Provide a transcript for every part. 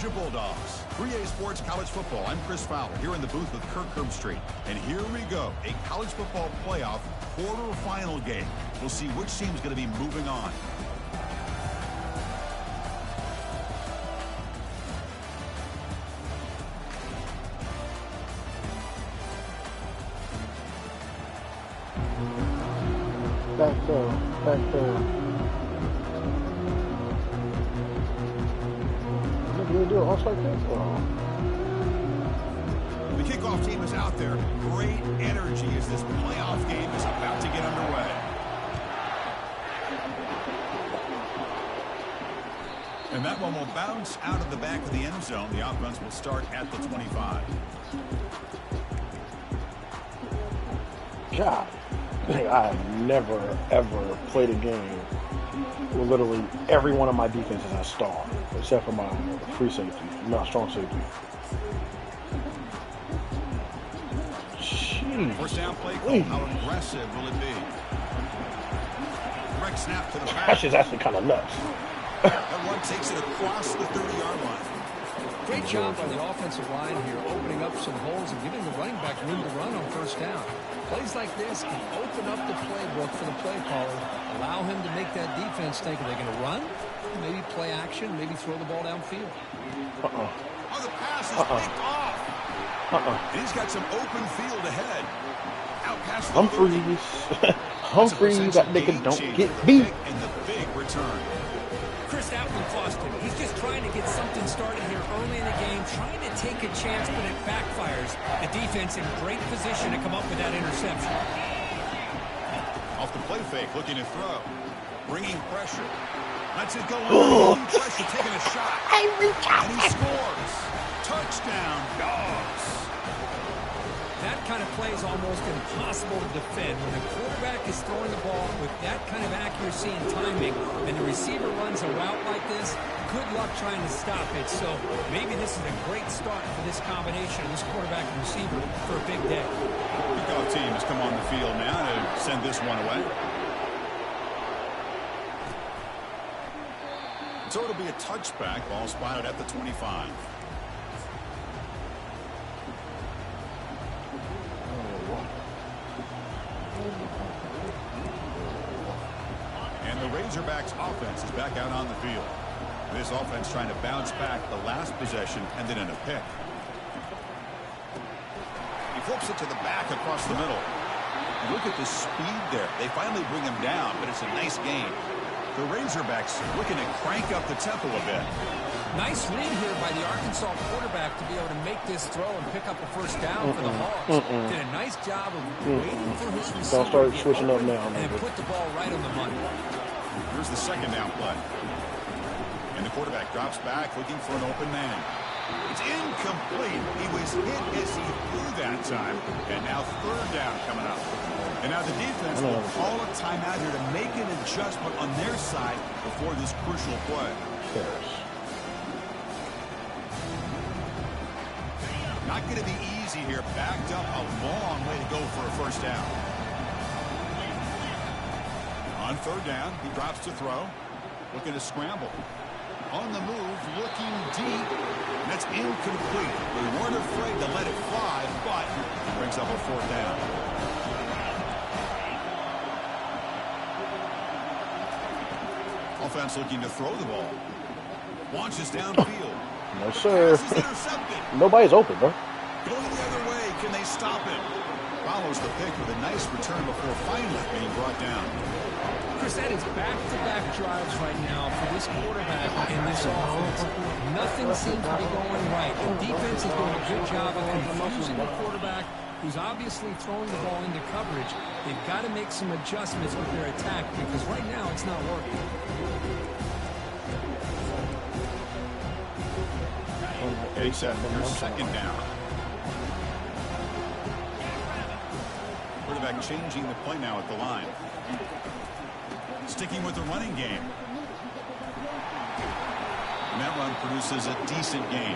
Georgia Bulldogs. 3A Sports College Football. I'm Chris Fowler here in the booth with Kirk Herbstreit. And here we go. A college football playoff quarterfinal game. We'll see which team's going to be moving on. Back there. Did do an offside kick? Oh. The kickoff team is out there. Great energy as this playoff game is about to get underway. And that one will bounce out of the back of the end zone. The offense will start at the 25. God, I have never, ever played a game where literally every one of my defenses has star, except for my free safety, not strong safety. Jeez. First down play call. How aggressive will it be? Direct snap to the back. That shit's actually kind of nuts. That one takes it across the 30-yard line. Great job by the offensive line here, opening up some holes and giving the running back room to run on first down. Plays like this can open up the playbook for the play caller, allow him to make that defense think, are they going to run? Maybe play action, maybe throw the ball downfield. Oh, the pass is picked off. And he's got some open field ahead. Out past the Humphreys, that nigga don't get beat. And the big return. Chris, that one cost him. He's just trying to get something started here early in the game, trying to take a chance, but it backfires. The defense in great position to come up with that interception. Off the play fake, looking to throw. Bringing pressure. Lets it go in. Pressure, taking a shot. And he scores. Touchdown, Dogs. That kind of play is almost impossible to defend. When the quarterback is throwing the ball with that kind of accuracy and timing, and the receiver runs a route like this, good luck trying to stop it. So maybe this is a great start for this combination, this quarterback and receiver, for a big day. Kickoff team has come on the field now to send this one away. So it'll be a touchback. Ball spotted at the 25. And the Razorbacks offense is back out on the field. This offense trying to bounce back the last possession, ended in a pick. He flips it to the back across the middle. Look at the speed there. They finally bring him down, but it's a nice gain. The Razorbacks looking to crank up the tempo a bit. Nice read here by the Arkansas quarterback to be able to make this throw and pick up a first down for the Hogs. Did a nice job of waiting for his receiver Don't start switching up now, and put the ball right on the money. Here's the second down play. And the quarterback drops back looking for an open man. It's incomplete. He was hit as he threw that time. And now third down coming up. And now the defense will call a timeout here to make an adjustment on their side before this crucial play. Not going to be easy here. Backed up a long way to go for a first down. On third down, he drops to throw. Looking to scramble. On the move, looking deep. And that's incomplete. We weren't afraid to let it fly, but it brings up a fourth down. Offense looking to throw the ball. Launches downfield. No, sir. Nobody's open, bro. Going the other way. Can they stop him? Follows the pick with a nice return before finally being brought down. Chris, that is back-to-back drives right now for this quarterback and this offense. Nothing seems to be going right. The defense is doing a good job of confusing the quarterback, who's obviously throwing the ball into coverage. They've got to make some adjustments with their attack because right now it's not working. Here's second down. Quarterback changing the play now at the line. Sticking with the running game. And that run produces a decent gain.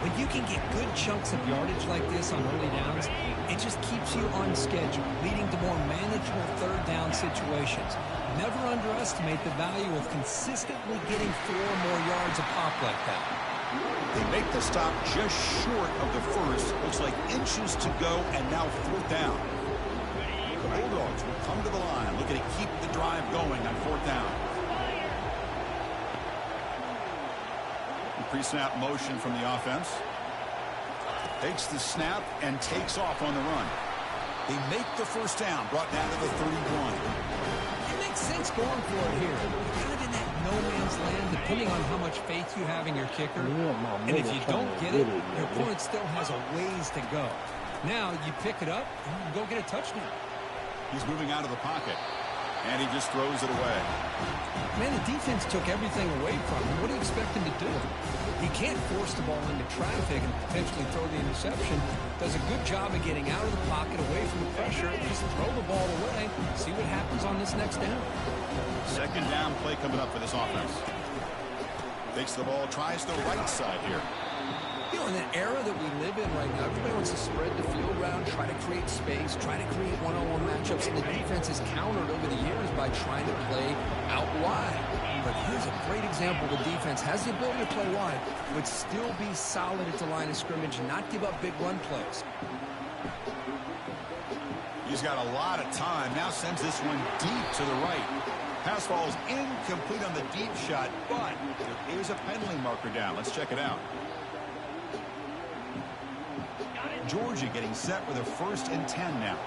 When you can get good chunks of yardage like this on early downs, it just keeps you on schedule, leading to more manageable third down situations. Never underestimate the value of consistently getting 4 or more yards a pop like that. Make the stop just short of the first. Looks like inches to go, and now 4th down. The Bulldogs will come to the line, looking to keep the drive going on 4th down. Pre-snap motion from the offense. Takes the snap and takes off on the run. They make the 1st down, brought down to the 31. It makes sense going for it here. Kind of in that no man's land, depending on how much faith you have in your kicker. And if you don't get it, your opponent still has a ways to go. Now you pick it up and you go get a touchdown. He's moving out of the pocket, and he just throws it away. Man, the defense took everything away from him. What do you expect him to do? He can't force the ball into traffic and potentially throw the interception. Does a good job of getting out of the pocket, away from the pressure. Just throw the ball away. See what happens on this next down. 2nd down play coming up for this offense. Takes the ball, tries the right side here. You know, in the era that we live in right now, everybody wants to spread the field around, try to create space, try to create one-on-one matchups, and the defense has countered over the years by trying to play out wide. But here's a great example. The defense has the ability to play wide, but still be solid at the line of scrimmage and not give up big run plays. He's got a lot of time. Now sends this one deep to the right. Pass falls incomplete on the deep shot, but there is a penalty marker down. Let's check it out. Georgia getting set with a 1st and 10 now.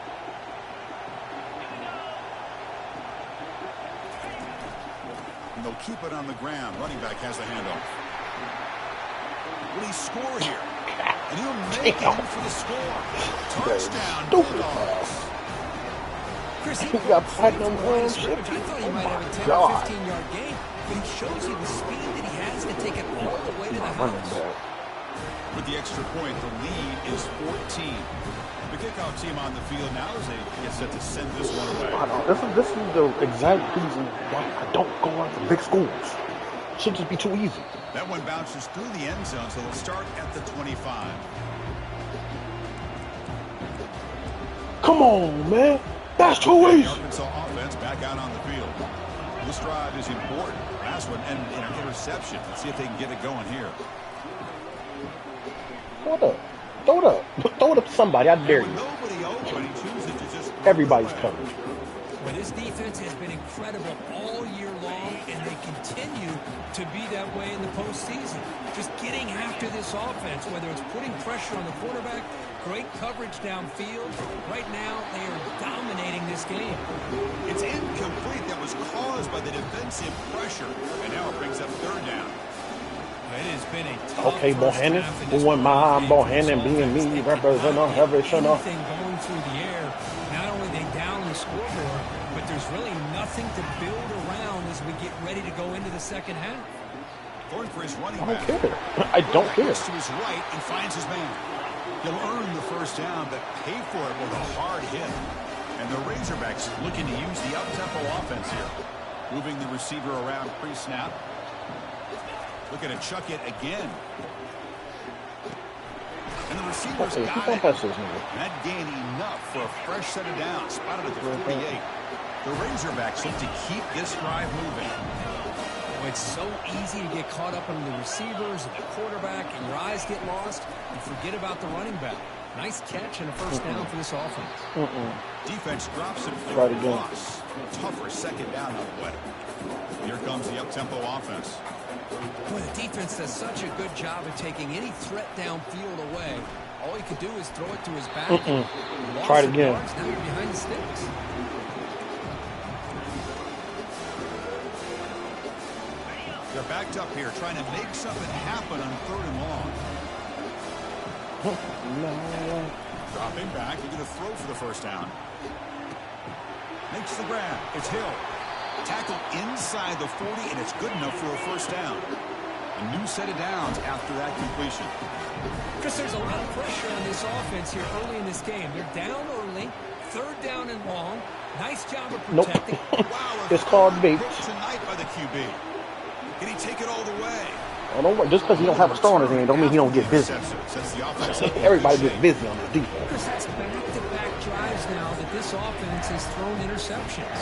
And they'll keep it on the ground. Running back has the handoff. Will he score here? And he'll make it for the score. Touchdown, Bulldogs. Chris, he got platinum I shit. thought he might have a 10 or 15-yard gain, but he shows you the speed that he has to take it all the way to the house. With the extra point, the lead is 14. The kickoff team on the field now as they get set to send this one away. This is the exact reason why I don't go after big schools. It should just be too easy. That one bounces through the end zone, so they'll start at the 25. Come on, man. That's too easy. The Arkansas offense back out on the field. This drive is important. Last one ended in an interception. Let's see if they can get it going here. Throw it up. Throw it up. Throw it up to somebody. I dare you. Nobody open. He chooses to just Everybody's covered. Well, this defense has been incredible all year long, and they continue to be that way in the postseason. Just getting after this offense, whether it's putting pressure on the quarterback, great coverage downfield. Right now, they are dominating this game. It's incomplete. That was caused by the defensive pressure, and now it brings up 3rd down. It has been a tough Okay, Bohannon. Who want my Bohannon being me, representing everything. Anything going through the air. Not only they down the scoreboard, but there's really nothing to build around as we get ready to go into the 2nd half. Going for his running I back. don't care. I don't care. To his right and finds his man. He'll earn the 1st down, but pay for it with a hard hit. And the Razorbacks looking to use the up-tempo offense here. Moving the receiver around pre-snap. Looking to chuck it again. And the receiver's got it. That gained enough for a fresh set of downs. Spotted at the 48. The Razorbacks look to keep this drive moving. Oh, it's so easy to get caught up in the receivers and the quarterback, and your eyes get lost. You forget about the running back. Nice catch and a 1st down for this offense. Defense drops it for a loss. Tougher 2nd down on the way. Here comes the up-tempo offense. Boy, the defense does such a good job of taking any threat downfield away. All he could do is throw it to his back. Try it again. Yards, now you're behind the sticks. They're backed up here, trying to make something happen on 3rd and long. Dropping back, he's going to throw for the 1st down. Makes the grab. It's Hill. Tackle inside the 40, and it's good enough for a 1st down. A new set of downs after that completion. Chris, there's a lot of pressure on this offense here early in this game. They're down early, 3rd down and long. Nice job of protecting. Wow, it's called bait. Tonight by the QB. Can he take it all the way? Oh, don't worry. Just because he don't have a star on his hand don't mean he don't get busy. Everybody gets busy on the defense. Chris, that's back-to-back drives now that this offense has thrown interceptions.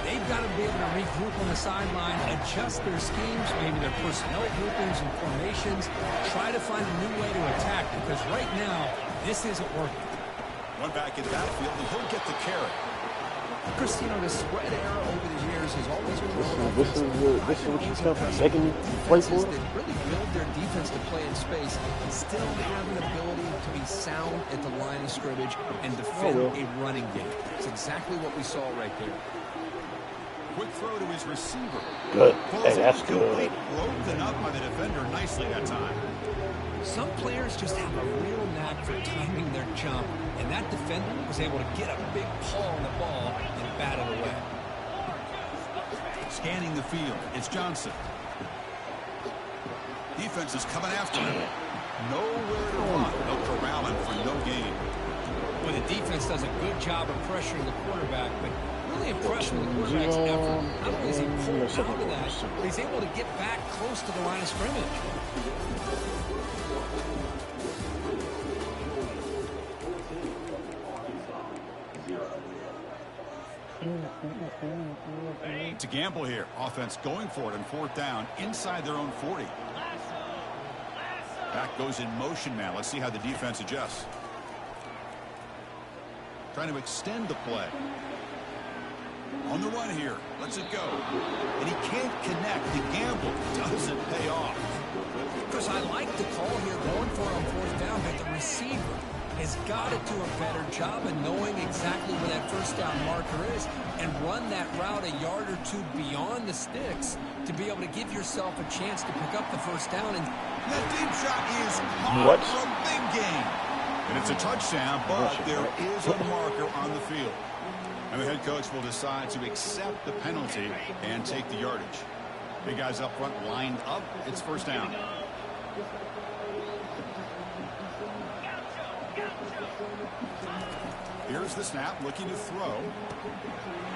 They've got to be able to regroup on the sideline, adjust their schemes, maybe their personnel groupings and formations, try to find a new way to attack because right now, this isn't working. One back in the backfield, and he'll get the carry. Chris, the spread era over the years has always been This is what you tell me. They can play for it. They really build their defense to play in space and still have an ability to be sound at the line of scrimmage and defend a running game. It's exactly what we saw right there. Quick throw to his receiver. Good. Hey, that's good. Broken up by the defender nicely that time. Some players just have a real knack for timing their jump, and that defender was able to get a big paw on the ball and bat it away. Scanning the field, it's Johnson. Defense is coming after him. Nowhere to run. They'll corral him for no gain. Well, the defense does a good job of pressuring the quarterback, but really impressed with the quarterback's effort. Not only is he pulled out of that, but he's able to get back close to the line of scrimmage. To gamble here. Offense going for it on fourth down inside their own 40. Back goes in motion now. Let's see how the defense adjusts. Trying to extend the play. On the run here. Lets it go. And he can't connect. The gamble doesn't pay off. Because I like the call here going for it on fourth down, but the receiver has got to do a better job of knowing exactly where that first down marker is and run that route a yard or two beyond the sticks to be able to give yourself a chance to pick up the first down. And that deep shot is caught for a big gain. And it's a touchdown, but there is a marker on the field. And the head coach will decide to accept the penalty and take the yardage. Big guys up front lined up. It's first down. Here's the snap, looking to throw.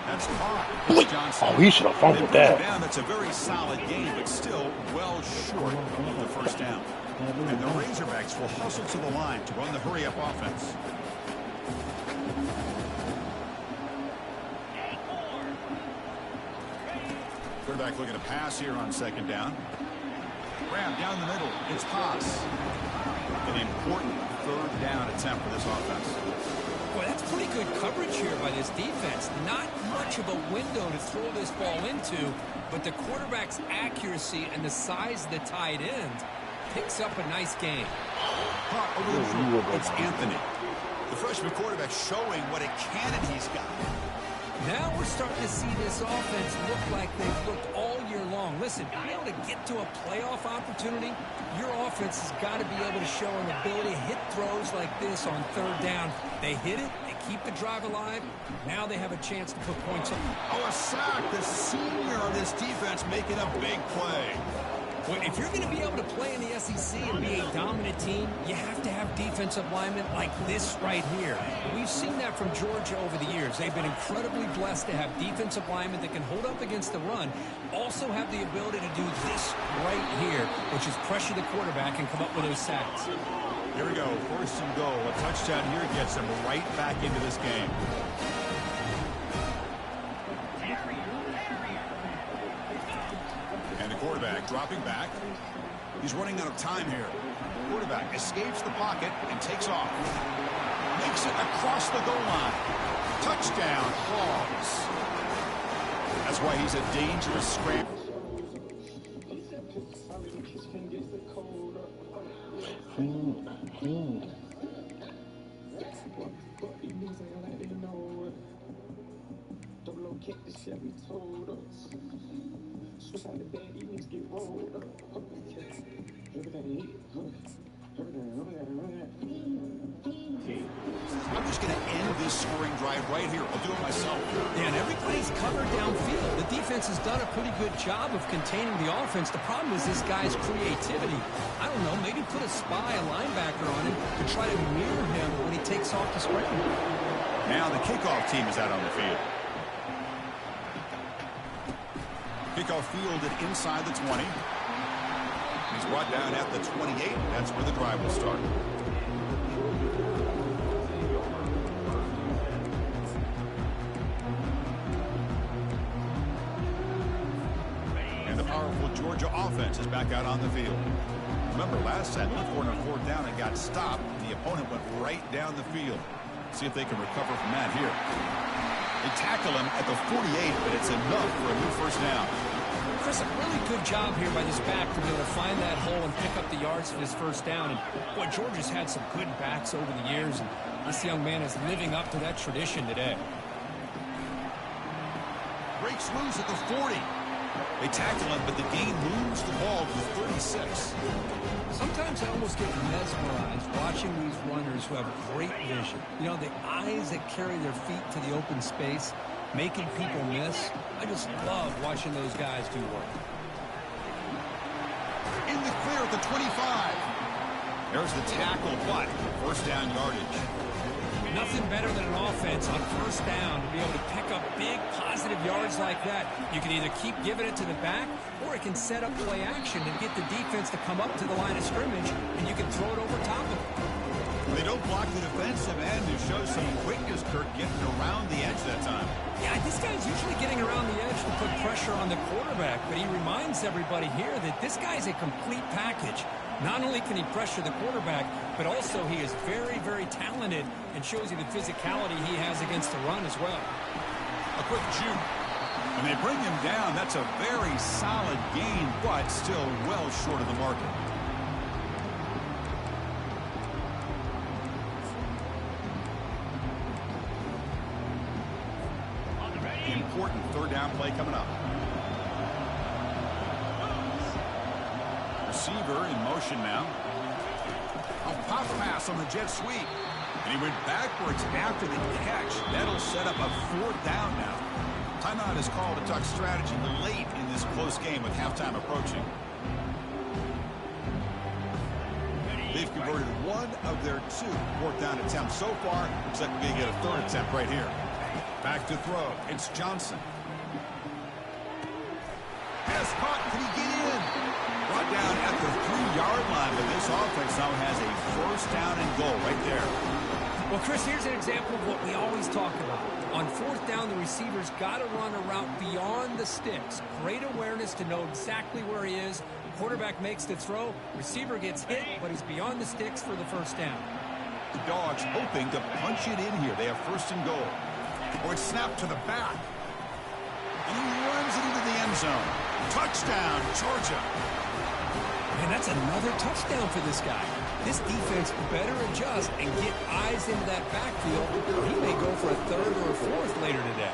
That's caught. It's Johnson. Oh, he should have fumbled that. That's a very solid game, but still well short of the first down. And the Razorbacks will hustle to the line to run the hurry-up offense. Quarterback looking to pass here on second down. Grab down the middle. It's Haas. An important third down attempt for this offense. Boy, that's pretty good coverage here by this defense. Not much of a window to throw this ball into, but the quarterback's accuracy and the size of the tight end picks up a nice game. Over the field, it's Anthony. The freshman quarterback showing what a cannon he's got. Now we're starting to see this offense look like they've looked all year long. Listen, to be able to get to a playoff opportunity, your offense has got to be able to show an ability to hit throws like this on third down. They hit it, they keep the drive alive. Now they have a chance to put points on. Oh, a sack. The senior on this defense making a big play. Well, if you're going to be able to play in the SEC and be a dominant team, you have to have defensive linemen like this right here. We've seen that from Georgia over the years. They've been incredibly blessed to have defensive linemen that can hold up against the run, also have the ability to do this right here, which is pressure the quarterback and come up with those sacks. Here we go, first and goal. A touchdown here gets them right back into this game. And the quarterback dropping back. He's running out of time here. Quarterback escapes the pocket and takes off. Makes it across the goal line. Touchdown, Hogs. That's why he's a dangerous scramble. I'm just going to end this scoring drive right here. I'll do it myself. Yeah, and everybody's covered downfield. The defense has done a pretty good job of containing the offense. The problem is this guy's creativity. I don't know, maybe put a spy, a linebacker on him to try to mirror him when he takes off the scramble. Now the kickoff team is out on the field. Kickoff fielded inside the 20. He's brought down at the 28. That's where the drive will start. Georgia offense is back out on the field. Remember, last time, looked for a fourth down and got stopped. The opponent went right down the field. See if they can recover from that here. They tackle him at the 48, but it's enough for a new first down. Chris, a really good job here by this back to be able to find that hole and pick up the yards for his first down. And boy, Georgia's had some good backs over the years, and this young man is living up to that tradition today. Breaks loose at the 40. They tackle him, but the game moves the ball to 36. Sometimes I almost get mesmerized watching these runners who have great vision. You know, the eyes that carry their feet to the open space, making people miss. I just love watching those guys do work. In the clear at the 25. There's the tackle, but first down yardage. Nothing better than an offense on first down to be able to pick up big positive yards like that. You can either keep giving it to the back, or it can set up play action and get the defense to come up to the line of scrimmage, and you can throw it over top of it. They don't block the defensive end, who shows some quickness, Kirk, getting around the edge that time. Yeah, this guy's usually getting around the edge to put pressure on the quarterback, but he reminds everybody here that this guy's a complete package. Not only can he pressure the quarterback, but also he is very, very talented and shows you the physicality he has against the run as well. A quick juke. And they bring him down. That's a very solid gain, but still well short of the market. Important third down play coming up. Receiver in motion now. A pop pass on the jet sweep. And he went backwards after the catch. That'll set up a fourth down now. Timeout is called to talk strategy late in this close game with halftime approaching. They've converted one of their two fourth down attempts so far. Looks like we're going to get a third attempt right here. Back to throw. It's Johnson. Pass caught. Can he get in? Brought down at the 3-yard line, but this offense now has a first down and goal right there. Well, Chris, here's an example of what we always talk about. On fourth down, the receiver's got to run a route beyond the sticks. Great awareness to know exactly where he is. Quarterback makes the throw. Receiver gets hit, but he's beyond the sticks for the first down. The Dogs hoping to punch it in here. They have first and goal. Or it's snapped to the back. And he runs it into the end zone. Touchdown, Georgia. And that's another touchdown for this guy. This defense better adjust and get eyes into that backfield, or he may go for a third or a fourth later today.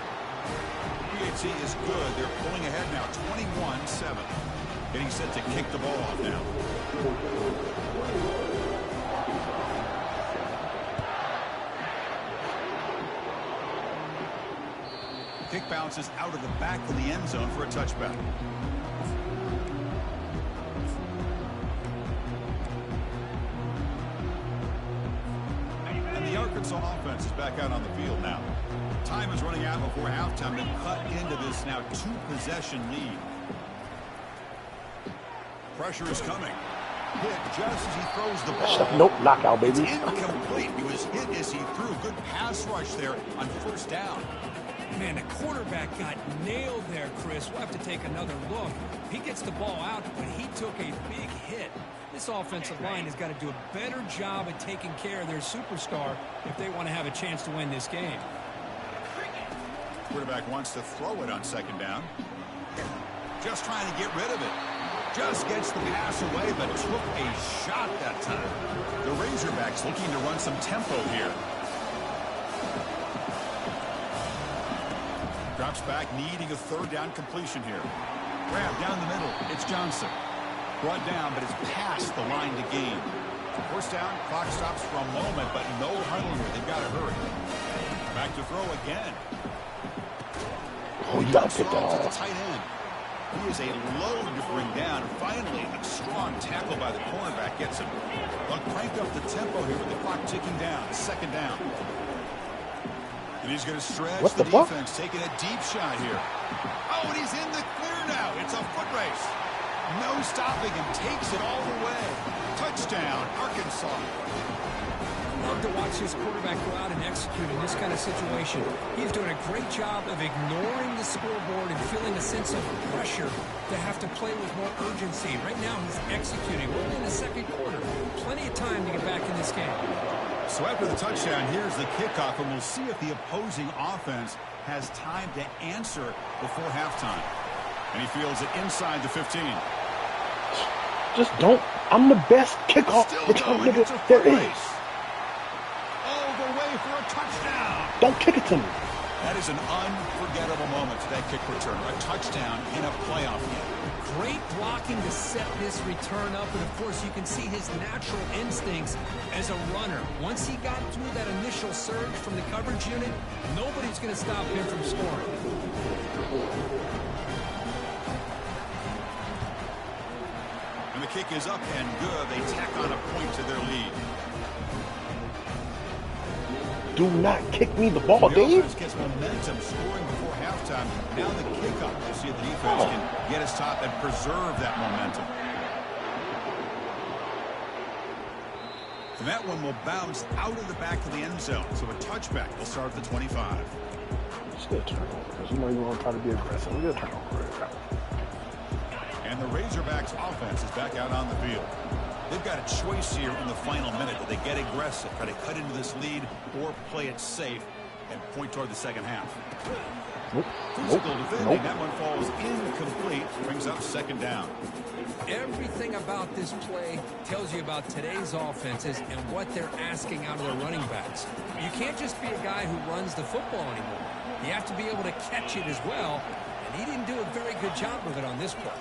PAT is good. They're pulling ahead now, 21-7. Getting set to kick the ball off now. Kick bounces out of the back of the end zone for a touchback. And the Arkansas offense is back out on the field now. Time is running out before halftime to cut into this now two-possession lead. Pressure is coming. Hit just as he throws the ball. Nope, knockout, baby. It's incomplete. He was hit as he threw. Good pass rush there on first down. Man, the quarterback got nailed there, Chris. We'll have to take another look. He gets the ball out, but he took a big hit. This offensive line has got to do a better job of taking care of their superstar if they want to have a chance to win this game. Quarterback wants to throw it on second down. Just trying to get rid of it. Just gets the pass away, but took a shot that time. The Razorbacks looking to run some tempo here. Drops back, needing a third down completion here. Grab down the middle. It's Johnson. Brought down, but it's past the line to gain. First down, clock stops for a moment, but no huddle here. They've got to hurry. Back to throw again. Oh, you got to pick that To the off. tight end. He is a load to bring down. Finally, a strong tackle by the cornerback gets him. They'll crank up the tempo here with the clock ticking down. Second down. And he's going to stretch What the the fuck? defense, taking a deep shot here. Oh, and he's in the clear now. It's a foot race. No stopping him. Takes it all the way. Touchdown, Arkansas. love to watch this quarterback go out and execute in this kind of situation. He's doing a great job of ignoring the scoreboard and feeling a sense of pressure to have to play with more urgency. Right now, he's executing. We're in the second quarter. Plenty of time to get back in this game. So after the touchdown, here's the kickoff, and we'll see if the opposing offense has time to answer before halftime. And he fields it inside the 15. Just don't. I'm the best kickoff return nigga there is. All the way for a touchdown. Don't kick it to me. That is an unforgettable moment for that kick return. A touchdown in a playoff game. Great blocking to set this return up, and of course you can see his natural instincts as a runner. Once he got through that initial surge from the coverage unit, nobody's going to stop him from scoring. And the kick is up and good. They tack on a point to their lead. Do not kick me the ball, The Dave. offense gets momentum scoring before halftime. Now the kickoff. We'll see if the defense can get his top and preserve that momentum. And that one will bounce out of the back of the end zone. So a touchback will start at the 25. Let's get a turnover because you know you want to try to be aggressive. We get a turnover. And the Razorbacks offense is back out on the field. They've got a choice here in the final minute. Do they get aggressive, try to cut into this lead, or play it safe and point toward the second half? Physical defending. That one falls incomplete. Brings up second down. Everything about this play tells you about today's offenses and what they're asking out of their running backs. You can't just be a guy who runs the football anymore. You have to be able to catch it as well, and he didn't do a very good job of it on this play.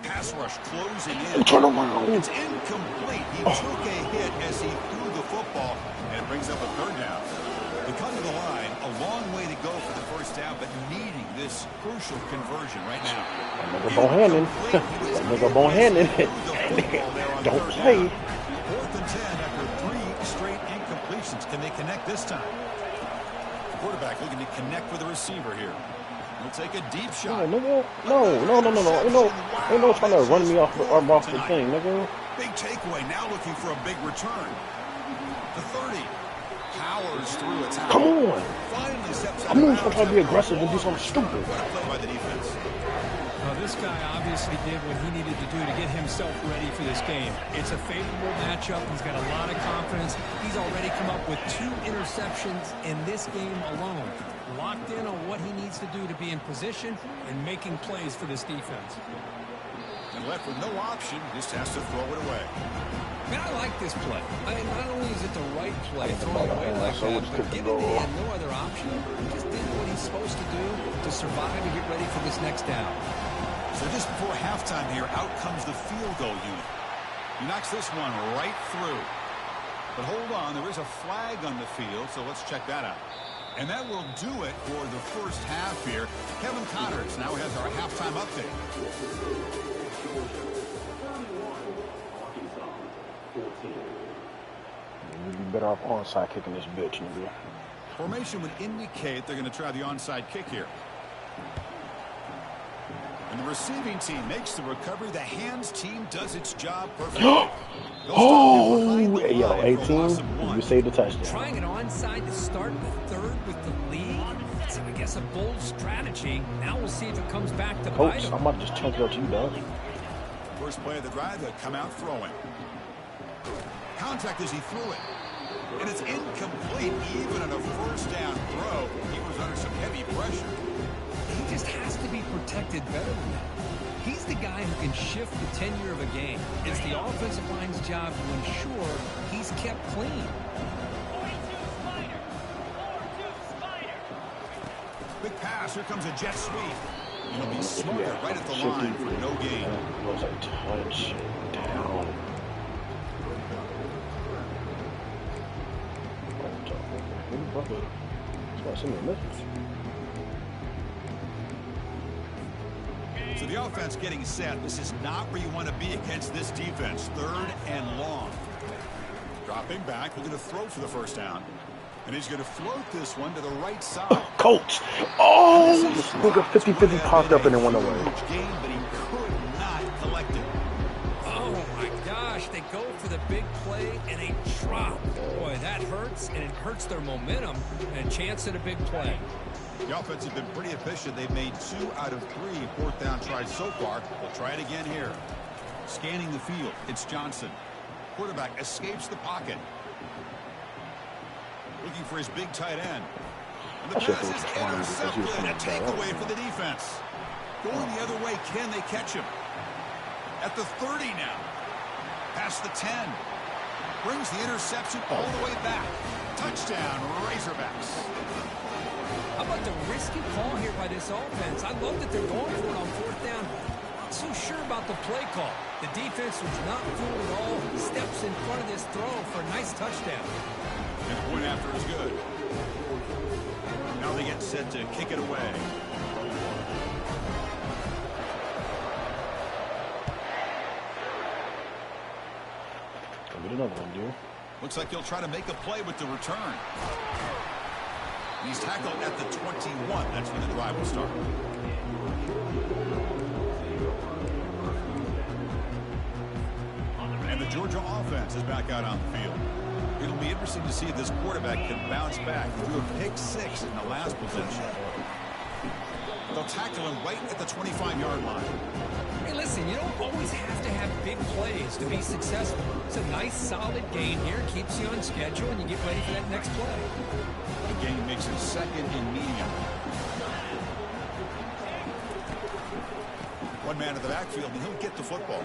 Pass rush closing in. Turn around. It's incomplete. He took a hit as he threw the football, and it brings up a third down. They come to the line, a long way to go for the first down, but needing this crucial conversion right now. Nigga bone-handing. Nigga bone-handing. Don't play. 4th and 10 after 3 straight incompletions. Can they connect this time? The quarterback looking to connect with the receiver here. He'll take a deep shot. No. Ain't no trying to run me off the thing, nigga. Big takeaway. Now looking for a big return. The 30. Powers through a tackle. Come on. Finally steps out. I'm not trying to be aggressive and do something stupid. What a play by the defense. Well, this guy obviously did what he needed to do to get himself ready for this game. It's a favorable matchup. He's got a lot of confidence. He's already come up with 2 interceptions in this game alone. Locked in on what he needs to do to be in position and making plays for this defense. And left with no option, just has to throw it away. Man, I like this play. Not only is it the right play, throwing away like that, but given he had no other option, he just did what he's supposed to do to survive and get ready for this next down. So just before halftime here, out comes the field goal unit. He knocks this one right through. But hold on, there is a flag on the field, so let's check that out. And that will do it for the first half here. Kevin Connors now has our halftime update. You'd be better off onside kicking this bitch, nigga. Formation would indicate they're going to try the onside kick here. And the receiving team makes the recovery. The hands team does its job perfectly. Oh, yo, 18. You saved the touchdown. Trying an onside to start the third with the lead. It's, I guess, a bold strategy. Now we'll see if it comes back to bite Coach, him. I'm about to just chunk it up to you, dog. First play of the drive, they'll come out throwing. Contact as he threw it. And it's incomplete. Even on a first down throw, he was under some heavy pressure. He just has to be protected better than that. He's the guy who can shift the tenure of a game. It's the offensive line's job to ensure he's kept clean. Big pass. Here comes a jet sweep. And he'll be smothered right at the line for no gain. It was a touchdown. So the offense getting set. This is not where you want to be against this defense. 3rd and long. Dropping back, looking to throw for the first down. And he's going to float this one to the right side. Coach! Oh! This nigga 50-50 popped up and it went away. Game, but he could not collect it. Oh, my gosh. They go for the big play and a drop. Boy, that hurts, and it hurts their momentum and a chance at a big play. The offense has been pretty efficient. They've made 2 out of 3 fourth down tries so far. They'll try it again here. Scanning the field, it's Johnson. Quarterback escapes the pocket. Looking for his big tight end. And the pass is intercepted. A takeaway for the defense. Going the other way, can they catch him? At the 30 now. Past the 10. Brings the interception all the way back. Touchdown, Razorbacks. How about the risky call here by this offense? I love that they're going for it on fourth down. Not so sure about the play call. The defense was not fooled at all. Steps in front of this throw for a nice touchdown. And the point after is good. Now they get set to kick it away. Get another one, dude. Looks like he'll try to make a play with the return. He's tackled at the 21. That's when the drive will start. And the Georgia offense is back out on the field. It'll be interesting to see if this quarterback can bounce back. He threw a pick-6 in the last possession. They'll tackle him right at the 25-yard line. Hey, listen, you don't always have to have big plays to be successful. It's a nice, solid gain here. Keeps you on schedule, and you get ready for that next play. The gain makes it second and medium. One man in the backfield, and he'll get the football.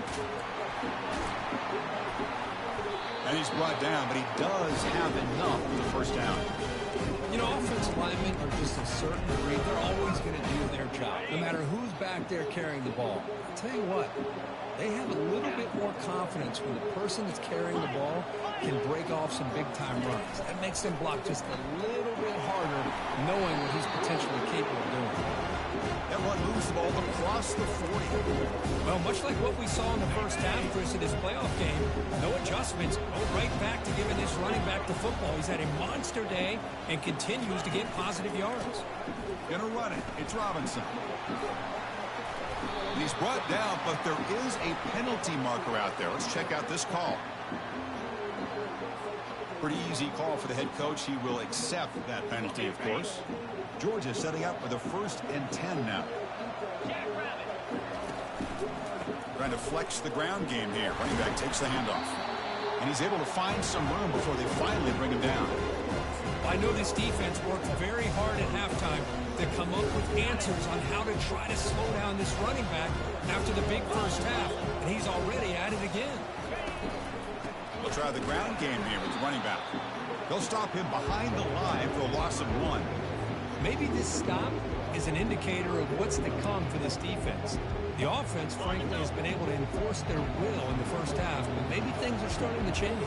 And he's brought down, but he does have enough for the first down. You know, offensive linemen are just a certain breed. They're always going to do their job, no matter who's back there carrying the ball. I'll tell you what, they have a little bit more confidence when the person that's carrying the ball can break off some big-time runs. That makes them block just a little bit harder, knowing what he's potentially capable of doing. That one moves the ball across the 40. Well, much like what we saw in the first half, Chris, of this playoff game, no adjustments. Go right back to giving this running back the football. He's had a monster day and continues to get positive yards. Gonna run it. It's Robinson. He's brought down, but there is a penalty marker out there. Let's check out this call. Pretty easy call for the head coach. He will accept that penalty, of course. Georgia setting up with a 1st and 10 now. Trying to flex the ground game here. Running back takes the handoff. And he's able to find some room before they finally bring him down. I know this defense worked very hard at halftime to come up with answers on how to try to slow down this running back after the big first half. And he's already at it again. They'll try the ground game here with the running back. They'll stop him behind the line for a loss of 1. Maybe this stop is an indicator of what's to come for this defense. The offense, frankly, has been able to enforce their will in the first half, but maybe things are starting to change.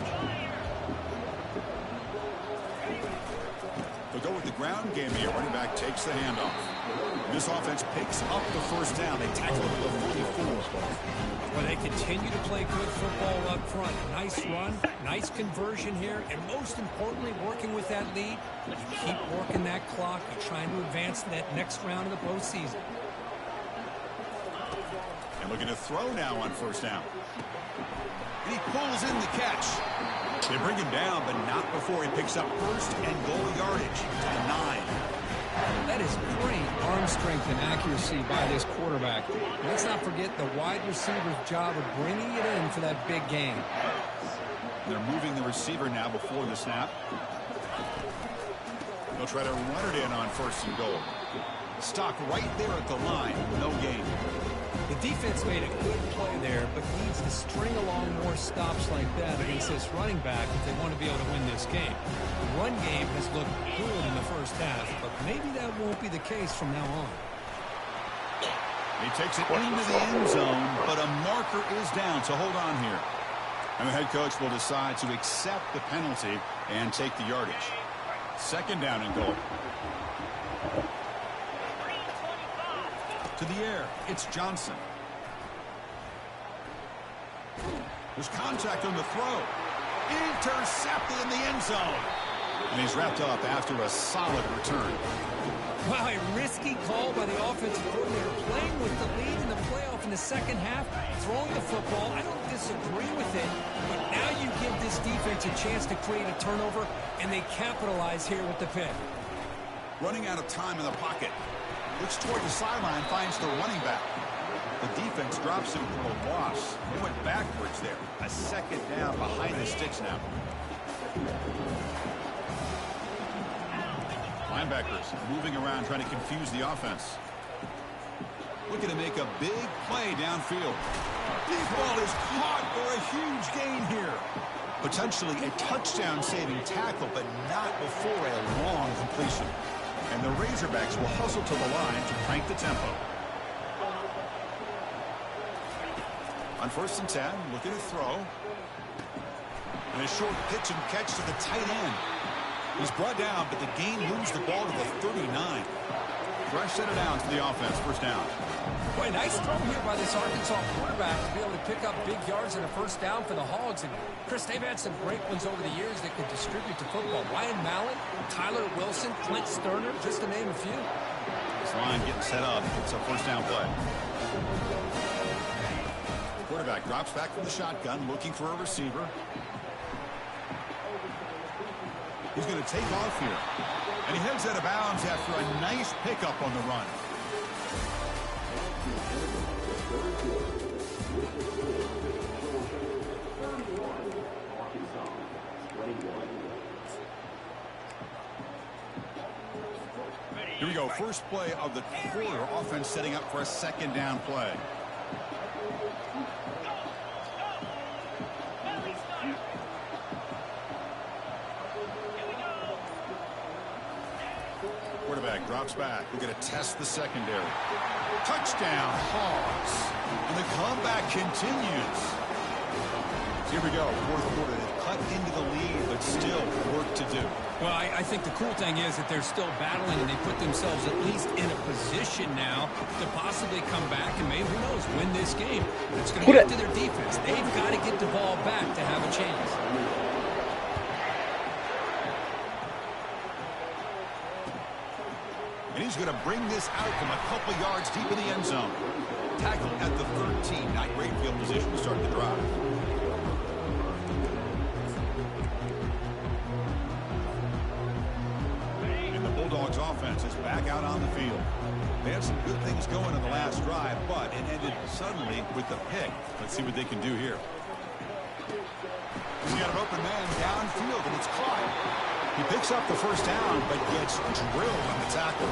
They'll go with the ground game here. Running back takes the handoff. This offense picks up the first down. They tackle it at the 44. Well, they continue to play good football up front. Nice run, nice conversion here, and most importantly, working with that lead. You keep working that clock. You're trying to advance to that next round of the postseason. And looking to throw now on first down. And he pulls in the catch. They bring him down, but not before he picks up first and goal yardage to the 9. That is great arm strength and accuracy by this quarterback. Let's not forget the wide receiver's job of bringing it in for that big game. They're moving the receiver now before the snap. They'll try to run it in on first and goal. Stock right there at the line. No gain. The defense made a good play there, but needs to string along more stops like that against this running back if they want to be able to win this game. The run game has looked good in the first half, but maybe that won't be the case from now on. He takes it into the end zone, but a marker is down, so hold on here. And the head coach will decide to accept the penalty and take the yardage. Second down and goal. To the air, it's Johnson. There's contact on the throw. Intercepted in the end zone. And he's wrapped up after a solid return. Wow, a risky call by the offensive coordinator, playing with the lead in the playoff in the second half, throwing the football. I don't disagree with it, but now you give this defense a chance to create a turnover, and they capitalize here with the pick. Running out of time in the pocket. Looks toward the sideline, finds the running back. The defense drops him for a loss. They went backwards there. A second down behind the sticks now. Linebackers moving around, trying to confuse the offense. Looking to make a big play downfield. Deep ball is caught for a huge gain here. Potentially a touchdown-saving tackle, but not before a long completion. And the Razorbacks will hustle to the line to crank the tempo. On 1st and 10, looking to throw. And a short pitch and catch to the tight end. He's brought down, but the gain moves the ball to the 39. Fresh set of downs for the offense. 1st down. Boy, nice throw here by this Arkansas quarterback to be able to pick up big yards and a 1st down for the Hogs. And, Chris, they've had some great ones over the years that could distribute the football. Ryan Mallett, Tyler Wilson, Clint Sterner, just to name a few. This line getting set up. It's a 1st down play. Quarterback drops back from the shotgun, looking for a receiver. He's going to take off here. And he heads out of bounds after a nice pickup on the run. Here we go. First play of the quarter. Offense setting up for a 2nd down play. Quarterback drops back. We're going to test the secondary. Touchdown, Hogs. And the comeback continues. Here we go. 4th quarter. They've cut into the lead, but still work to do. Well, I think the cool thing is that they're still battling, and they put themselves at least in a position now to possibly come back and maybe, who knows, win this game. But it's going to get to their defense. They've got to get the ball back to have a chance. And he's going to bring this out from a couple yards deep in the end zone. Tackle at the 13. Not great field position to start the drive. And the Bulldogs offense is back out on the field. They had some good things going in the last drive, but it ended suddenly with the pick. Let's see what they can do here. He's got an open man downfield, and it's caught. He picks up the 1st down, but gets drilled on the tackle.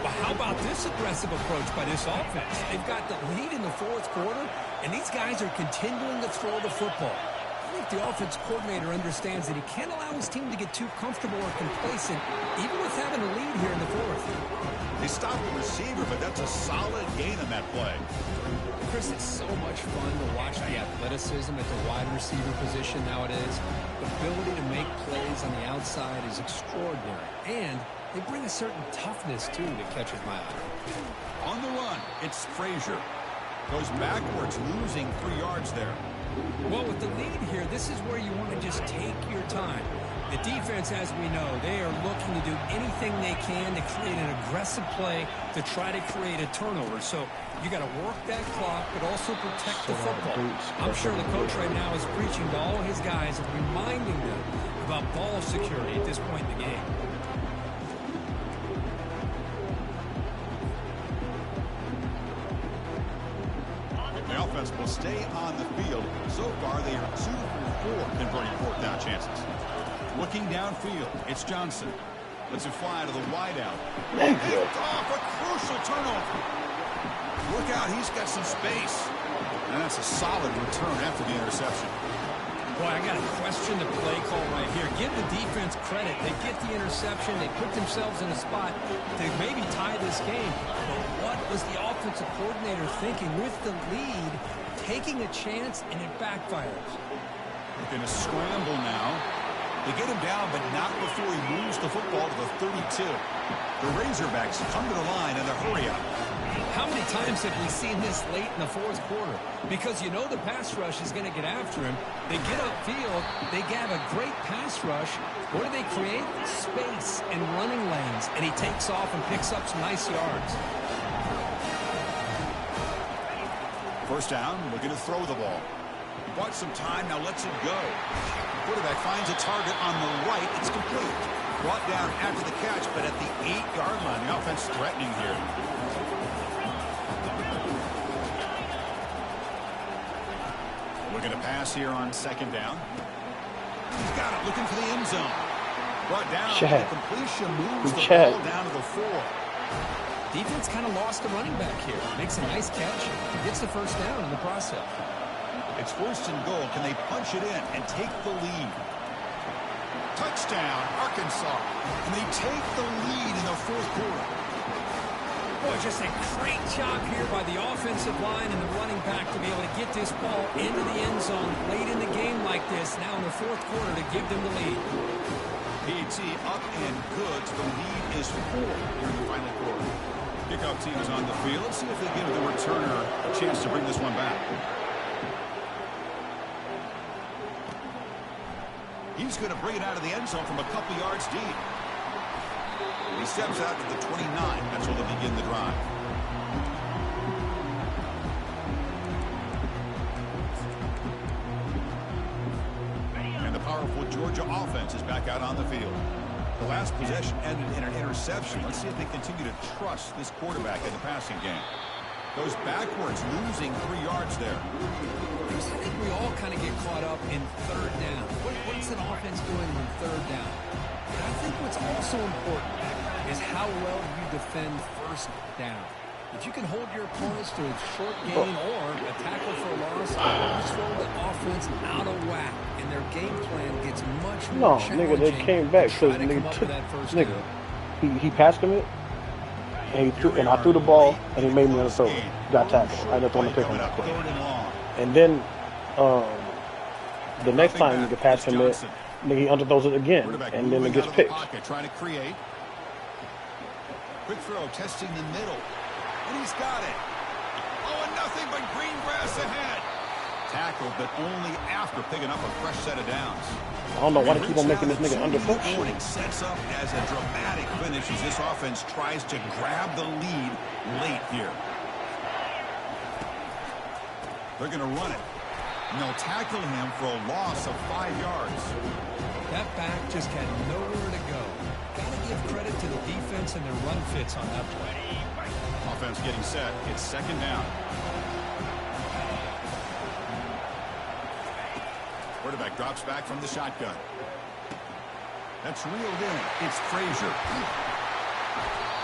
Well, how about this aggressive approach by this offense? They've got the lead in the 4th quarter, and these guys are continuing to throw the football. I think the offense coordinator understands that he can't allow his team to get too comfortable or complacent, even with having a lead here in the 4th. They stopped the receiver, but that's a solid gain on that play. Chris, it's so much fun to watch the athleticism at the wide receiver position nowadays. The ability to make plays on the outside is extraordinary, and they bring a certain toughness, too, that catches my eye. On the run, it's Frazier. Goes backwards, losing 3 yards there. Well, with the lead here, this is where you want to just take your time. The defense, as we know, they are looking to do anything they can to create an aggressive play to try to create a turnover. So you got to work that clock, but also protect the football. I'm sure the coach right now is preaching to all his guys and reminding them about ball security at this point in the game. The offense will stay on the field. So far, they are 2 for 4 converting 4th down chances. Looking downfield, it's Johnson. Lets it fly to the wideout. Picked off a crucial turnover. Look out, he's got some space. And that's a solid return after the interception. Boy, I got to question the play call right here. Give the defense credit. They get the interception. They put themselves in a spot to maybe tie this game. But what was the offensive coordinator thinking with the lead, taking a chance, and it backfires? They're going to scramble now. They get him down, but not before he moves the football to the 32. The Razorbacks come to the line in a hurry-up. How many times have we seen this late in the fourth quarter? Because you know the pass rush is going to get after him. They get upfield. They have a great pass rush. What do they create? Space and running lanes. And he takes off and picks up some nice yards. First down, looking to throw the ball. He bought some time, now lets it go. Quarterback finds a target on the right. It's complete. Brought down after the catch, but at the 8-yard line. The offense threatening here. Looking to pass here on second down. He's got it, looking for the end zone. Brought down. The completion moves the ball down to the 4. Defense kind of lost the running back here. Makes a nice catch. Gets the first down in the process. It's first and goal. Can they punch it in and take the lead? Touchdown, Arkansas. And they take the lead in the fourth quarter. Boy, just a great job here by the offensive line and the running back to be able to get this ball into the end zone late in the game like this, now in the fourth quarter, to give them the lead. PAT up and good. So the lead is 4 here in the final quarter. Kickoff team is on the field. Let's see if they give the returner a chance to bring this one back. He's going to bring it out of the end zone from a couple yards deep. He steps out to the 29. That's where they'll begin the drive. And the powerful Georgia offense is back out on the field. The last possession ended in an interception. Let's see if they continue to trust this quarterback in the passing game. Goes backwards, losing 3 yards there. I think we all kind of get caught up in third down. What's an offense doing on third down? But I think what's also important is how well you defend first down. If you can hold your opponents to a short gain or a tackle for a loss, you throw the offense out of whack, and their game plan gets much more challenging. No, nigga, they came back because nigga took nigga. He passed him it, and I threw the ball, and he made me underthrow it. Got tackled. I just want to pick him up. And then the next time nigga passed him it, nigga he underthrows it again, and then it gets picked. Trying to create. Quick throw, testing the middle. And he's got it. Oh, and nothing but green grass ahead. Tackled, but only after picking up a fresh set of downs. I don't know why they keep on making this nigga underfoot. Warning sets up as a dramatic finish as this offense tries to grab the lead late here. They're going to run it. And they'll tackle him for a loss of 5 yards. That back just had nowhere to go. Got to give credit to the defense and their run fits on that play. Offense getting set. It's second down. Quarterback drops back from the shotgun. That's reeled in. It's Frazier.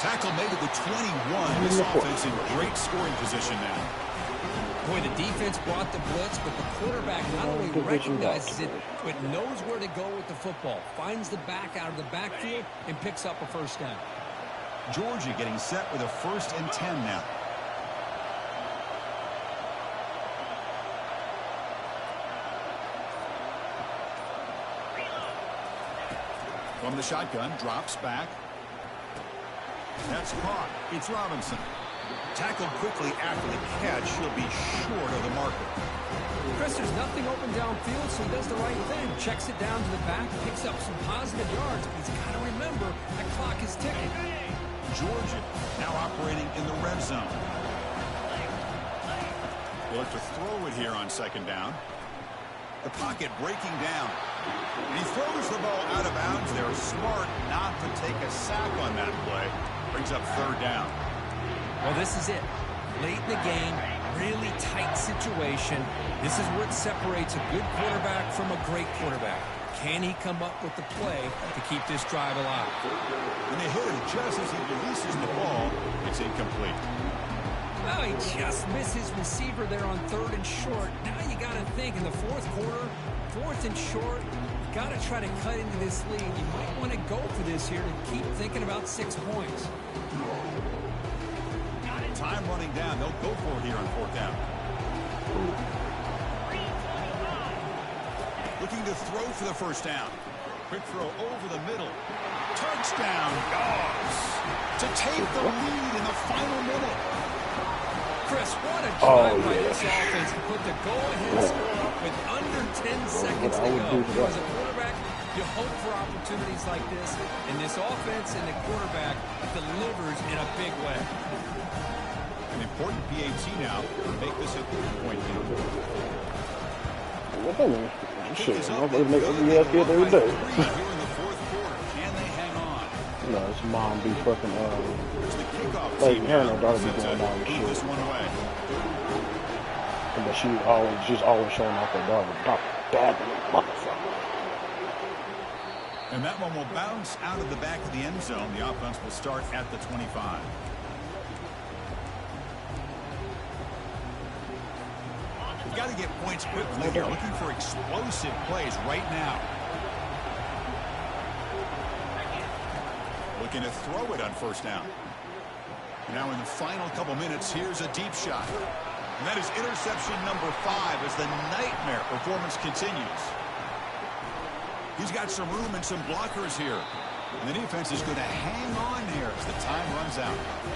Tackle made at the 21. This offense in great scoring position now. Boy, the defense brought the blitz, but the quarterback not only recognizes it, but knows where to go with the football. Finds the back out of the backfield and picks up a first down. Georgia getting set with a 1st and 10 now. From the shotgun, drops back. That's caught. It's Robinson. Tackled quickly after the catch. He'll be short of the marker. Chris, there's nothing open downfield, so he does the right thing. Checks it down to the back, picks up some positive yards, but he's got to remember that clock is ticking. Georgia now operating in the red zone. They'll look to throw it here on second down. The pocket breaking down. And he throws the ball out of bounds there. Smart not to take a sack on that play. Brings up third down. Well, this is it. Late in the game, really tight situation. This is where it separates a good quarterback from a great quarterback. Can he come up with the play to keep this drive alive? When they hit him just as he releases the ball, it's incomplete. Well, he just misses receiver there on 3rd and short. Now you got to think in the fourth quarter, 4th and short, you got to try to cut into this lead. You might want to go for this here to keep thinking about 6 points. Time running down. They'll go for it here on 4th down. Looking to throw for the first down. Quick throw over the middle. Touchdown, Dogs. To take the lead in the final minute. Chris, what a drive by this offense to put the go-ahead score with under 10 seconds to go. As a quarterback, you hope for opportunities like this, and this offense and the quarterback delivers in a big way. An important PAT now to make this a 3-point game. What that mean? Shit, I'm going to make every ass kid every day. Can they hang on? No, his mom be fucking, Kickoff like, team her and her daughter be going down and shit. this one away. But she's always showing off her daughter. Bad motherfucker. And that one will bounce out of the back of the end zone. The offense will start at the 25. You've got to get points quickly here. Looking for explosive plays right now. Looking to throw it on first down. Now in the final couple minutes, here's a deep shot. And that is interception number 5 as the nightmare performance continues. He's got some room and some blockers here. And the defense is going to hang on here as the time runs out.